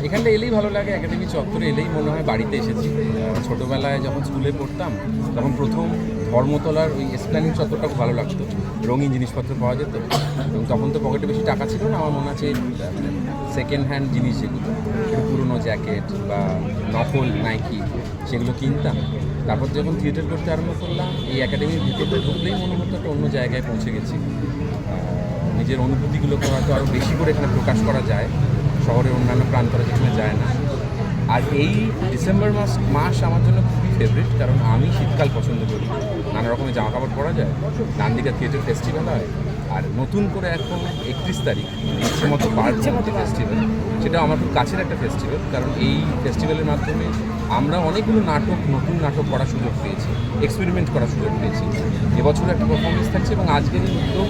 এখানটা এলেই ভালো লাগে, একাডেমি চত্বরে এলেই মনে হয় বাড়িতে এসেছি। ছোটোবেলায় যখন স্কুলে পড়তাম তখন প্রথম ধর্মতলার ওই এসপ্ল্যানেড চত্বরটা খুব ভালো লাগতো, রঙিন জিনিসপত্র পাওয়া যেত এবং তখন তো পকেটে বেশি টাকা ছিল না। আমার মনে আছে সেকেন্ড হ্যান্ড জিনিস যেগুলো, একটু পুরোনো জ্যাকেট বা নকল নাইকি, সেগুলো কিনতাম। তারপর যখন থিয়েটার করতে আরম্ভ করলাম, এই একাডেমির ভিতরে ঢুকলেই মনে হতো একটা অন্য জায়গায় পৌঁছে গেছি। নিজের অনুভূতিগুলোকে হয়তো আরও বেশি করে এখানে প্রকাশ করা যায়, শহরের অন্যান্য প্রান্তরে যেখানে যায় না। আর এই ডিসেম্বর মাস আমার জন্য খুবই ফেভারিট, কারণ আমি শীতকাল পছন্দ করি। নানা রকমের জামা কাপড় পরা যায়, নান্দিকা থিয়েটার ফেস্টিভ্যাল হয়, আর নতুন করে এখন 31 তারিখ ইচ্ছে মতো পার্বণ ফেস্টিভ্যাল, সেটা আমার খুব কাছের একটা ফেস্টিভ্যাল। কারণ এই ফেস্টিভ্যালের মাধ্যমে আমরা অনেকগুলো নতুন নাটক করার সুযোগ পেয়েছি, এক্সপেরিমেন্ট করার সুযোগ পেয়েছি। এবছর একটা পারফরমেন্স থাকছে এবং আজকের এই উদ্যোগ,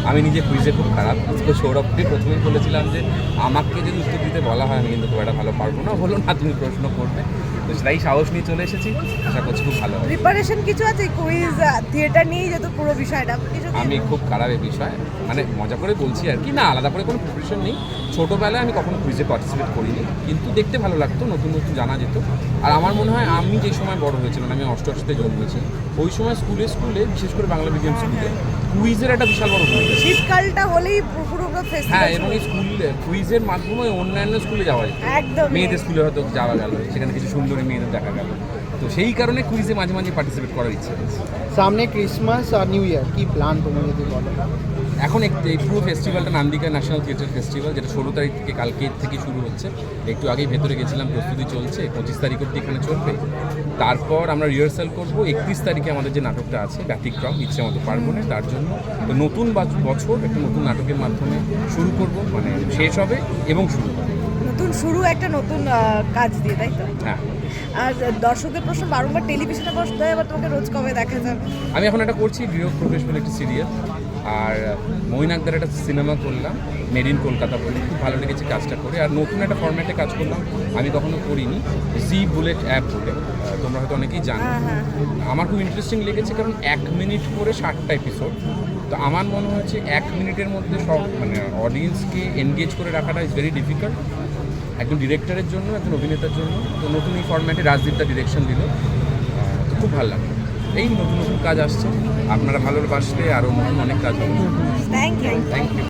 আমি নিজে কুইজে খুব খারাপ। তো সৌরভকে প্রথমেই বলেছিলাম যে আমাকে যদি উত্তর দিতে বলা হয় আমি কিন্তু খুব একটা ভালো পারবো না, হলো না তুমি প্রশ্ন করবে, তো সেটাই সাহস নিয়ে চলে এসেছি। আশা করছি খুব ভালো হবে। প্রিপারেশন কিছু আছে কুইজ থিয়েটার নিয়েই যেহেতু পুরো বিষয়টা কিছু আমি খুব খারাপ এই বিষয়, মানে মজা করে বলছি আর কি, না আলাদা করে কোনো প্রিপারেশন নেই। ছোটোবেলায় আমি কখনো কুইজে পার্টিসিপেট করিনি, কিন্তু দেখতে ভালো লাগতো, নতুন নতুন জানা যেত। আর আমার মনে হয় আমি যে সময় বড় হয়েছিলাম, আমি অষ্টআশিতে জন্মেছি, ওই সময় স্কুলে বিশেষ করে বাংলা মিডিয়াম স্কুলে কুইজের একটা বিশাল বড় ভূমিকা ছিল। শীতকালটা হলেই পুরো হ্যাঁ, ফেস্টিভ্যাল এবং এই স্কুলে কুইজের মাধ্যমে অন্যান্য স্কুলে যাওয়া যেত, একদম মেয়েদের স্কুলে হয়তো যাওয়া গেল, সেখানে কিছু সুন্দরী মেয়েদের দেখা গেল। তো সেই কারণে কুইজে মাঝে মাঝে পার্টিসিপেট করার ইচ্ছে আছে। সামনে ক্রিসমাস আর নিউ ইয়ার, কি প্ল্যান তোমার যদি বলো? এখন এই পুরো ফেস্টিভ্যালটা নান্দিকা ন্যাশনাল থিয়েটার ফেস্টিভ্যাল, যেটা 16 তারিখ থেকে কালকে থেকে শুরু হচ্ছে। একটু আগেই ভেতরে গেছিলাম, প্রস্তুতি চলছে, 25 তারিখ অবধি এখানে চলবে। তারপর আমরা রিহার্সাল করব 31 তারিখে আমাদের যে নাটকটা আছে ব্যতিক্রম, ইচ্ছে মতো পার্বণে, তার জন্য। তো নতুন বছর একটা নতুন নাটকের মাধ্যমে শুরু করব, মানে শেষ হবে এবং শুরু হবে। নতুন শুরু একটা নতুন কাজ দিয়ে, তাই তো? হ্যাঁ, আর দর্শকদের প্রশ্ন বারংবার টেলিভিশনে বসতে হয়, এবার তোমাকে রোজ কবে দেখা যাবে? আমি এখন একটা করছি গৃহ প্রবেশ বলে একটা সিরিয়াল, আর মৈনাকদার একটা সিনেমা করলাম মেড ইন কলকাতা বলে, খুব ভালো লেগেছে কাজটা করে। আর নতুন একটা ফরম্যাটে কাজ করলাম, আমি কখনো করিনি, জি বুলেট অ্যাপ বলে, তোমরা হয়তো অনেকেই জানো। আমার খুব ইন্টারেস্টিং লেগেছে, কারণ 1 মিনিট করে 60টা এপিসোড। তো আমার মনে হচ্ছে 1 মিনিটের মধ্যে সব মানে অডিয়েন্সকে এনগেজ করে রাখাটা ইজ ভেরি ডিফিকাল্ট, একজন ডিরেক্টরের জন্য, একজন অভিনেতার জন্য। তো নতুন এই ফরম্যাটে রাজদীপটা ডিরেকশন দিল, তো খুব ভালো লাগলো। এই নতুন নতুন কাজ আসছে, আপনারা ভালোবাসলে আরও নতুন অনেক কাজ হবে। Thank you. Thank you.